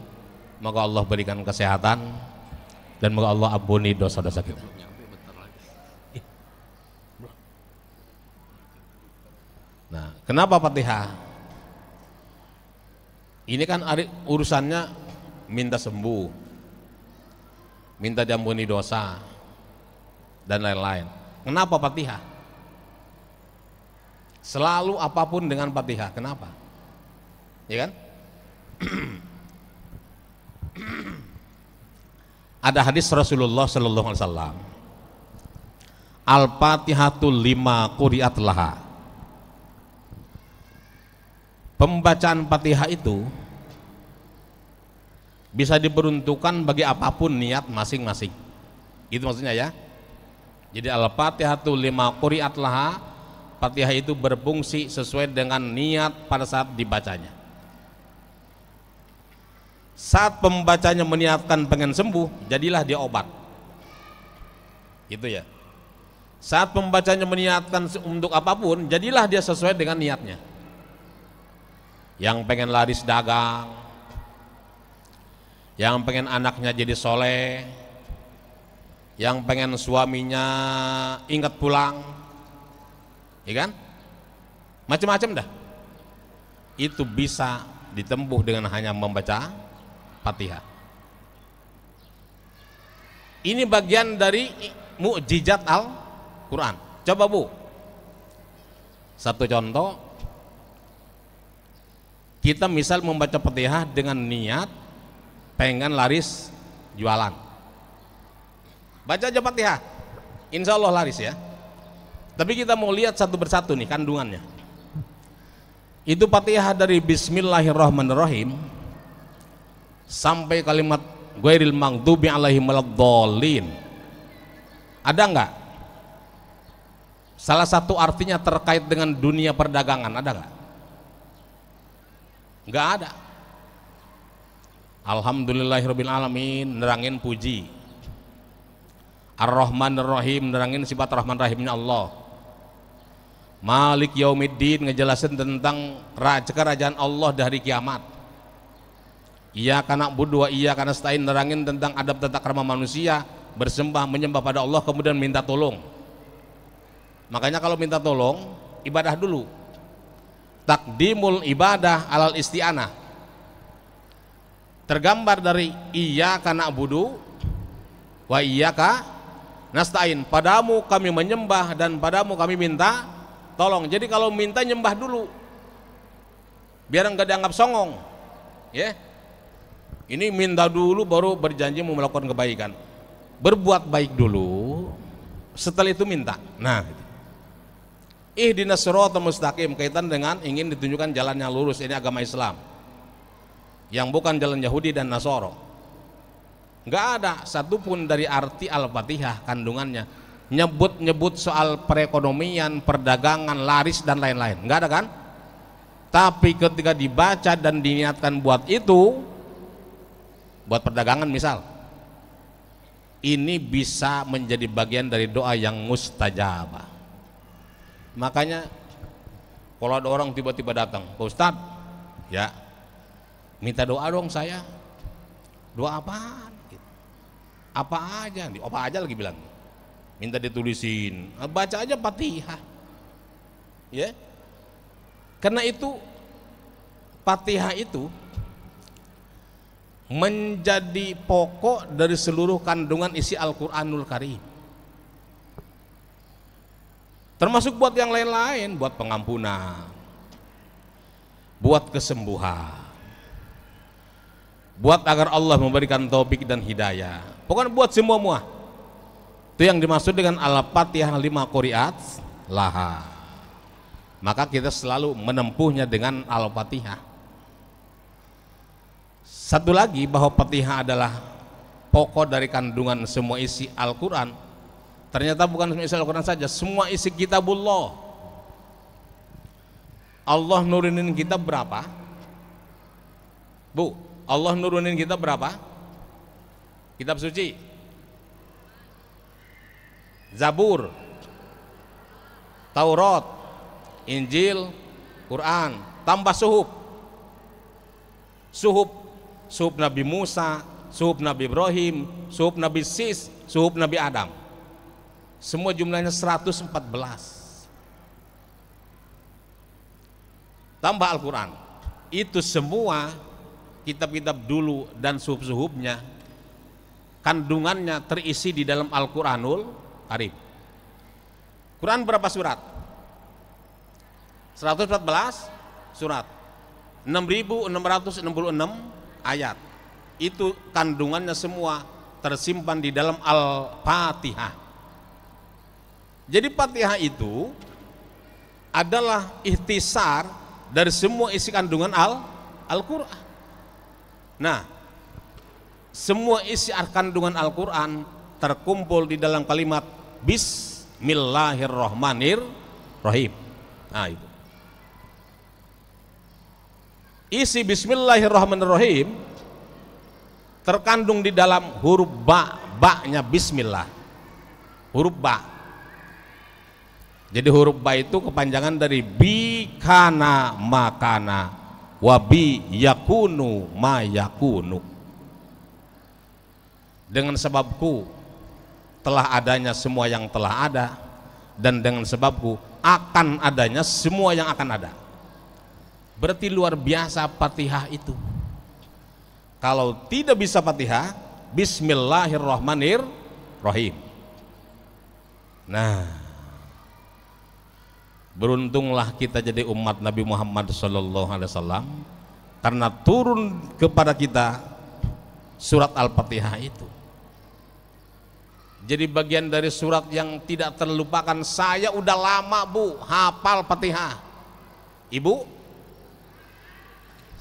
[SPEAKER 1] maka Allah berikan kesehatan dan maka Allah ampuni dosa-dosa kita. Nah, kenapa Fatihah? Ini kan urusannya minta sembuh, minta diampuni dosa dan lain-lain. Kenapa Fatihah? Selalu apapun dengan Fatihah. Kenapa? Ya kan? Ada hadis Rasulullah sallallahu alaihi wasallam, Al-Fatihatu lima quri'at laha. Pembacaan Fatihah itu bisa diperuntukkan bagi apapun niat masing-masing. Itu maksudnya ya. Jadi Al-Fatihatu lima quri'at laha, Fatihah itu berfungsi sesuai dengan niat pada saat dibacanya. Saat pembacanya meniatkan pengen sembuh, jadilah dia obat. Itu ya. Saat pembacanya meniatkan untuk apapun, jadilah dia sesuai dengan niatnya. Yang pengen laris dagang, yang pengen anaknya jadi soleh, yang pengen suaminya ingat pulang, ya kan? Macam-macam dah. Itu bisa ditempuh dengan hanya membaca Fatihah. Ini bagian dari mukjizat Al-Quran. Coba Bu, satu contoh, kita misal membaca Fatihah dengan niat pengen laris jualan, baca aja Fatihah, insya Allah laris ya. Tapi kita mau lihat satu persatu nih kandungannya. Itu Fatihah dari Bismillahirrahmanirrahim sampai kalimat ghairil maghdubi alaihim waladdallin. Ada enggak salah satu artinya terkait dengan dunia perdagangan? Ada enggak? Enggak ada. Alhamdulillahirabbil alamin nerangin puji, Ar-Rahmanir Rahim nerangin sifat Rahman Rahimnya Allah, Malik Yaumiddin ngejelasin tentang kerajaan Allah dari kiamat, Iyyaka na'budu wa iyyaka nasta'in nerangin tentang adab tata krama manusia, bersembah menyembah pada Allah kemudian minta tolong. Makanya kalau minta tolong ibadah dulu, takdimul ibadah alal isti'anah. Tergambar dari iyyaka na'budu wa iyyaka nasta'in, padamu kami menyembah dan padamu kami minta Tolong, jadi kalau minta nyembah dulu, biar enggak dianggap songong, ya. Ini minta dulu baru berjanji mau melakukan kebaikan. Berbuat baik dulu, setelah itu minta. Nah, ihdinas siratal mustaqim kaitan dengan ingin ditunjukkan jalan yang lurus, ini agama Islam. Yang bukan jalan Yahudi dan Nasoro. Enggak ada satupun dari arti Al-Fatihah kandungannya nyebut-nyebut soal perekonomian, perdagangan, laris dan lain-lain. Enggak ada kan? Tapi ketika dibaca dan diniatkan buat itu, buat perdagangan misal, ini bisa menjadi bagian dari doa yang mustajabah. Makanya kalau ada orang tiba-tiba datang, Pak Ustadz, ya minta doa dong saya. Doa apaan? Apa aja? Apa aja lagi bilang? Minta ditulisin, baca aja Fatihah, ya. Karena itu Fatihah itu menjadi pokok dari seluruh kandungan isi Al-Quranul Karim, termasuk buat yang lain-lain, buat pengampunan, buat kesembuhan, buat agar Allah memberikan taufik dan hidayah, pokoknya buat semua. Itu yang dimaksud dengan Al-Fatihah 5 qiraat laha. Maka kita selalu menempuhnya dengan Al-Fatihah. Satu lagi, bahwa Fatihah adalah pokok dari kandungan semua isi Al-Quran. Ternyata bukan semua isi Al-Quran saja, semua isi kitabullah. Allah nurunin kitab berapa? Bu, Allah nurunin kitab berapa? Kitab suci, Zabur, Taurat, Injil, Quran, tambah suhuf. Suhuf Nabi Musa, suhuf Nabi Ibrahim, suhuf Nabi Sis, suhuf Nabi Adam. Semua jumlahnya 114. Tambah Al-Quran. Itu semua kitab-kitab dulu dan suhuf-suhufnya, kandungannya terisi di dalam Al-Quranul Karim. Quran berapa surat? 114 surat, 6.666 ayat. Itu kandungannya semua tersimpan di dalam Al-Fatihah. Jadi Fatihah itu adalah ikhtisar dari semua isi kandungan Al-Quran. Nah, semua isi kandungan Al-Quran terkumpul di dalam kalimat Bismillahirrahmanirrahim. Nah, itu isi Bismillahirrahmanirrahim terkandung di dalam huruf ba-nya Bismillah, huruf ba. Jadi huruf ba itu kepanjangan dari bi kana makana wa bi yakunu ma yakunu. Dengan sebabku telah adanya semua yang telah ada, dan dengan sebabku akan adanya semua yang akan ada. Berarti luar biasa Fatihah itu. Kalau tidak bisa Fatihah, Bismillahirrahmanirrahim. Nah, beruntunglah kita jadi umat Nabi Muhammad SAW, karena turun kepada kita surat Al-Fatihah itu. Jadi bagian dari surat yang tidak terlupakan. Saya udah lama Bu hafal Fatihah. Ibu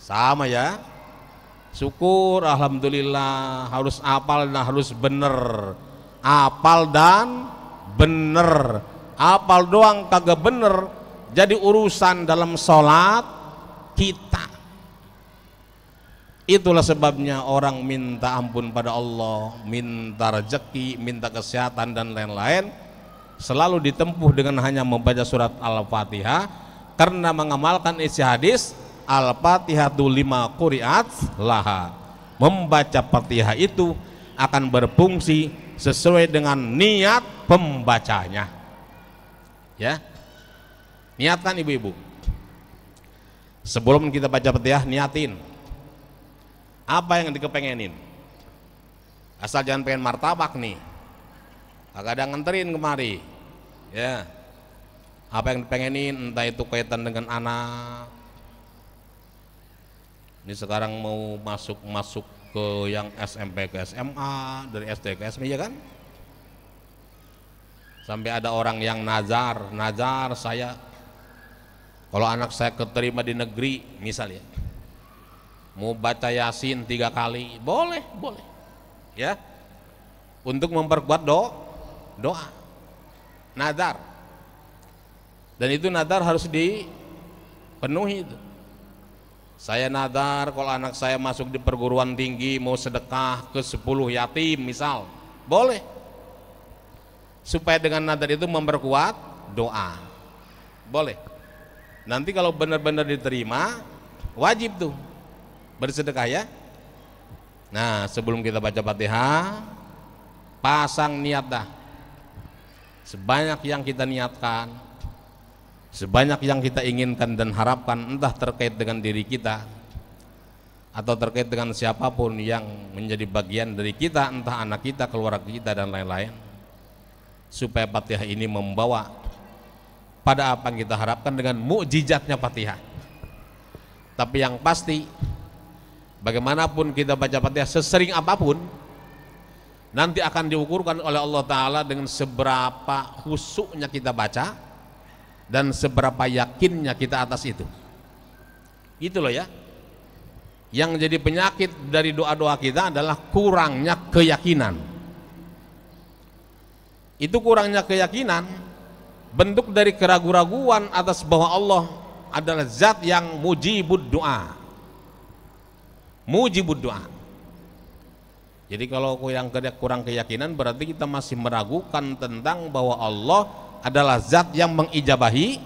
[SPEAKER 1] sama ya? Syukur, alhamdulillah. Harus hafal dan harus bener. Hafal dan bener. Hafal doang kagak bener, jadi urusan dalam sholat kita. Itulah sebabnya orang minta ampun pada Allah, minta rezeki, minta kesehatan dan lain-lain, selalu ditempuh dengan hanya membaca surat Al-Fatihah, karena mengamalkan isi hadis Al-Fatihatu 5 qiraat laha. Membaca Fatihah itu akan berfungsi sesuai dengan niat pembacanya. Ya, niatkan ibu-ibu. Sebelum kita baca Fatihah, niatin apa yang dikepengenin. Asal jangan pengen martabak nih, agak ada nganterin kemari, ya. apa yang pengenin, entah itu kaitan dengan anak. Ini sekarang mau masuk ke yang SMP ke SMA, dari SD ke SMA, ya kan? Sampai ada orang yang nazar saya kalau anak saya keterima di negeri misalnya, mau baca Yasin 3 kali, boleh, ya, untuk memperkuat doa, nazar, dan itu nazar harus dipenuhi itu. Saya nazar kalau anak saya masuk di perguruan tinggi mau sedekah ke 10 yatim misal, boleh, supaya dengan nazar itu memperkuat doa, boleh. Nanti kalau benar-benar diterima, wajib tuh bersedekah ya. Nah, sebelum kita baca Fatihah, pasang niat dah. Sebanyak yang kita niatkan, sebanyak yang kita inginkan dan harapkan, entah terkait dengan diri kita atau terkait dengan siapapun yang menjadi bagian dari kita, entah anak kita, keluarga kita, dan lain-lain, supaya Fatihah ini membawa pada apa yang kita harapkan dengan mukjizatnya Fatihah. Tapi yang pasti, bagaimanapun kita baca Fatihah, sesering apapun, nanti akan diukurkan oleh Allah Ta'ala dengan seberapa khusyuknya kita baca dan seberapa yakinnya kita atas itu. Itu loh ya, yang jadi penyakit dari doa-doa kita adalah kurangnya keyakinan. Itu kurangnya keyakinan bentuk dari keraguan-raguan atas bahwa Allah adalah zat yang mujibud doa. Mujibud doa. Jadi kalau yang kurang keyakinan, berarti kita masih meragukan tentang bahwa Allah adalah zat yang mengijabahi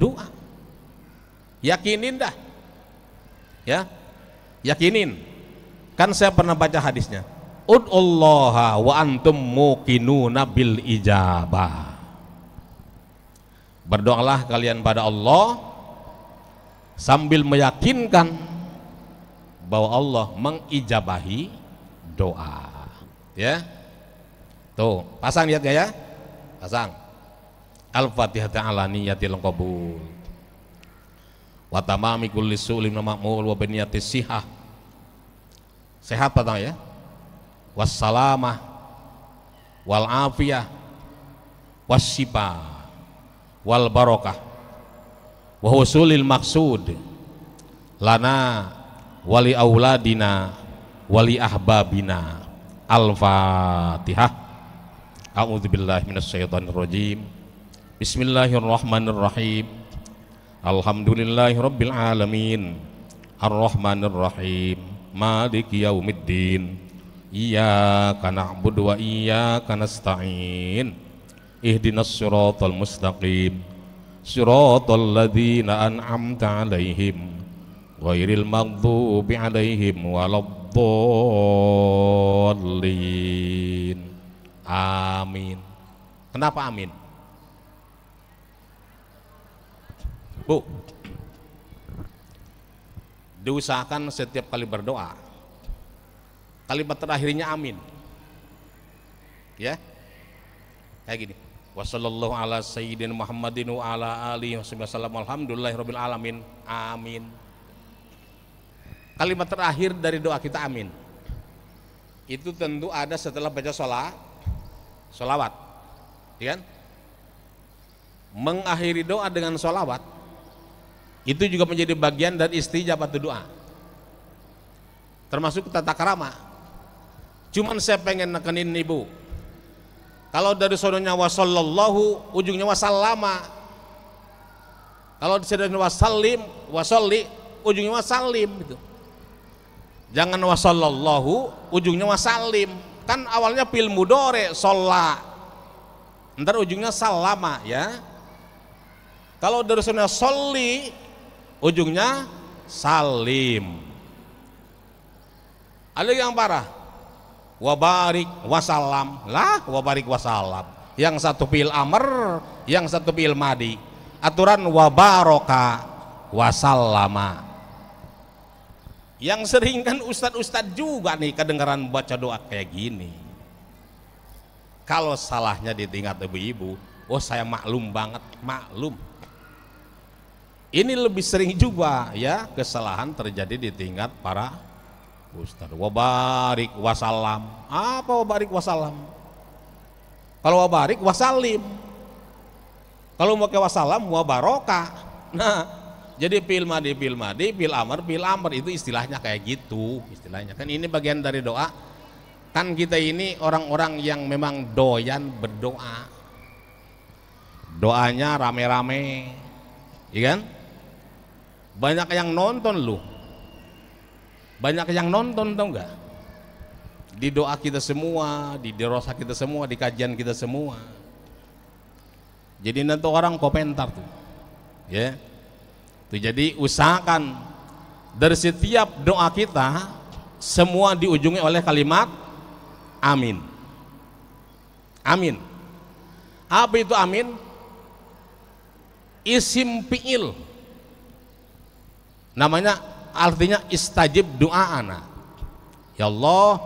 [SPEAKER 1] doa. Yakinin dah, ya, yakinin. Kan saya pernah baca hadisnya, ud'ullaha wa antum muqinuna bil ijabah. Berdoalah kalian pada Allah sambil meyakinkan bahwa Allah mengijabahi doa. Ya, tuh pasang niatnya ya, pasang. Al-Fatihah ta'ala niyatil qabul wa tamami kulli su'lim ma'mul wa biniyatis sihah. Sehat pertama ya, wassalamah wal afiyah wassyifa wal barokah wa husulil maksud lana wali auladina wali ahbabina. Al-Fatihah. A'udzubillahi minasyaitonirrajim. Bismillahirrahmanirrahim. Alhamdulillahi rabbil alamin. Ar-Rahmanirrahim. Maliki yaumiddin. Iyyaka na'budu wa iyyaka nasta'in. Ihdinas siratal mustaqim, siratal ladzina an'amta 'alaihim ghairil maghdubi 'alaihim waladdallin. Amin. Kenapa amin? Bu, diusahakan setiap kali berdoa kalimat terakhirnya amin. Ya, kayak gini. Wassallallahu ala sayyidina Muhammadin wa ala alihi wasallam alhamdulillahirabbil alamin. Amin. Kalimat terakhir dari doa kita amin. Itu tentu ada setelah baca sholawat, ya kan? Mengakhiri doa dengan sholawat itu juga menjadi bagian dari istijabah doa, termasuk tata krama. Cuman saya pengen nekenin ibu, kalau dari sononya wasallallahu ujungnya wasallama, kalau di sana wasallim wasolli ujungnya wasallim gitu. Jangan wasallallahu ujungnya wasallim, kan awalnya fil mudhari sholla, ntar ujungnya salama ya. Kalau dari sononya sholli ujungnya salim. Ada yang parah, wabarik wasalam lah, wabarik wasalam, yang satu fi'il amr, yang satu fi'il madi. Aturan wabaroka wasallama. Yang sering kan ustadz juga nih kedengaran baca doa kayak gini. Kalau salahnya ditingkat ibu-ibu, Oh saya maklum banget, maklum. Ini lebih sering juga ya kesalahan terjadi di tingkat para ustaz. Wabarik wasalam. Apa wabarik wasalam? Kalau wabarik wasalim. Kalau mau ke wasalam wabaroka. Nah, jadi fil madi, fil amr itu istilahnya kayak gitu, istilahnya. Kan ini bagian dari doa. Kan kita ini orang-orang yang memang doyan berdoa. Doanya rame-rame. Iya kan? Banyak yang nonton lu. Banyak yang nonton, tau nggak? Di doa kita semua, di rosa kita semua, di kajian kita semua. Jadi nanti orang komentar tuh, ya. Tuh jadi usahakan dari setiap doa kita semua diujungi oleh kalimat amin. Amin. Apa itu amin? Isim fi'il. Namanya artinya istajib doa'ana. Ya Allah,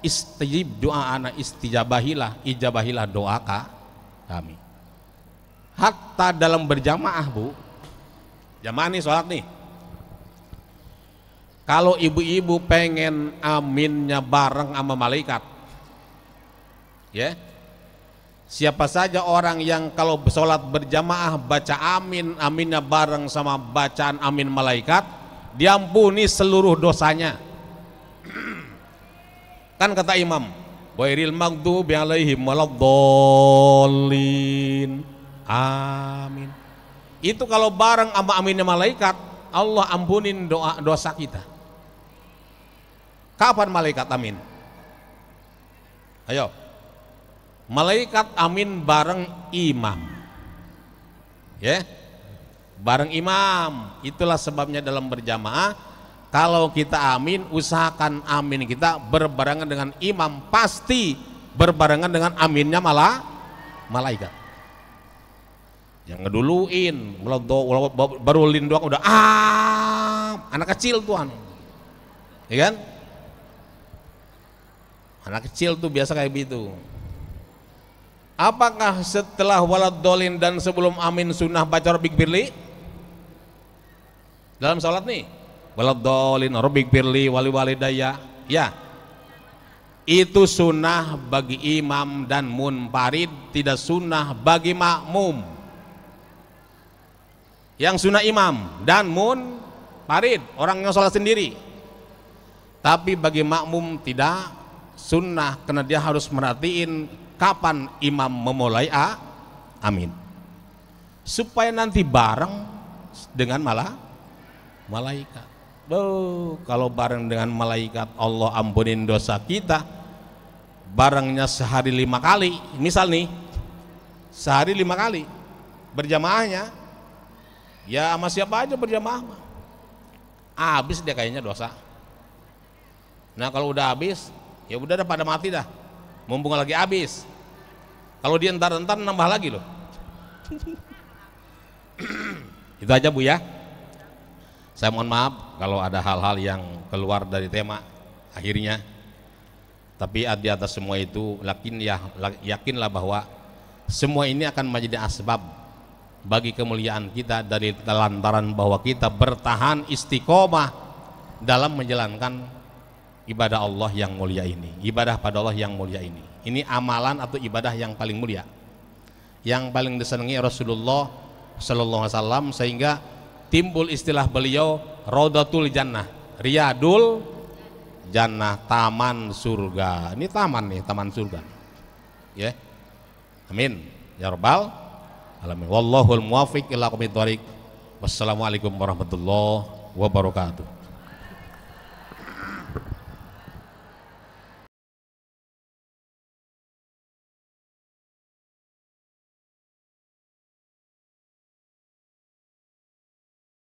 [SPEAKER 1] istajib doa'ana, ijabahilah doa kami. Hatta dalam berjamaah, Bu. Jamaah nih sholat nih. Kalau ibu-ibu pengen aminnya bareng sama malaikat, ya. Siapa saja orang yang kalau sholat berjamaah baca amin, aminnya bareng sama bacaan amin malaikat, diampuni seluruh dosanya. Kan kata imam, ghairil maghdubi alaihim waladdallin. Amin. Itu kalau bareng sama aminnya malaikat, Allah ampunin dosa kita. Kapan malaikat amin? Ayo. Malaikat amin bareng imam, ya, bareng imam. Itulah sebabnya dalam berjamaah kalau kita amin, usahakan amin kita berbarengan dengan imam, pasti berbarengan dengan aminnya malaikat. Yang ngeduluin barulin doang udah anak kecil tuh, ya kan? Anak kecil tuh biasa kayak gitu. Apakah setelah waladdallin dan sebelum amin sunnah baca rabbik birli? Dalam salat nih, waladdallin rabbik birli wali walidayya. Ya. Itu sunnah bagi imam dan munfarid, tidak sunnah bagi makmum. Yang sunnah imam dan munfarid, orang yang salat sendiri. Tapi bagi makmum tidak sunnah, karena dia harus merhatiin kapan imam memulai amin, supaya nanti bareng dengan malaikat. Kalau bareng dengan malaikat Allah ampunin dosa kita. Barengnya sehari 5 kali, misal nih sehari 5 kali berjamaahnya, ya sama siapa aja berjamaah, habis dia kayaknya dosa. Nah kalau udah habis, ya udah pada mati dah, mumpung lagi habis. Kalau dia entar nambah lagi loh. Itu aja Bu ya. Saya mohon maaf kalau ada hal-hal yang keluar dari tema akhirnya. Tapi di atas semua itu yakinlah bahwa semua ini akan menjadi asbab bagi kemuliaan kita dari lantaran bahwa kita bertahan istiqomah dalam menjalankan ibadah Allah yang mulia ini, ibadah pada Allah yang mulia ini. Ini amalan atau ibadah yang paling mulia, yang paling disenangi Rasulullah Sallallahu Alaihi Wasallam, sehingga timbul istilah beliau Raudatul Jannah, Riyadul Jannah, taman surga. Ini taman nih, taman surga. Ya, amin ya rabbal alamin. Wallahul muwaffiq ila aqwamit thoriq. Wassalamualaikum warahmatullahi wabarakatuh.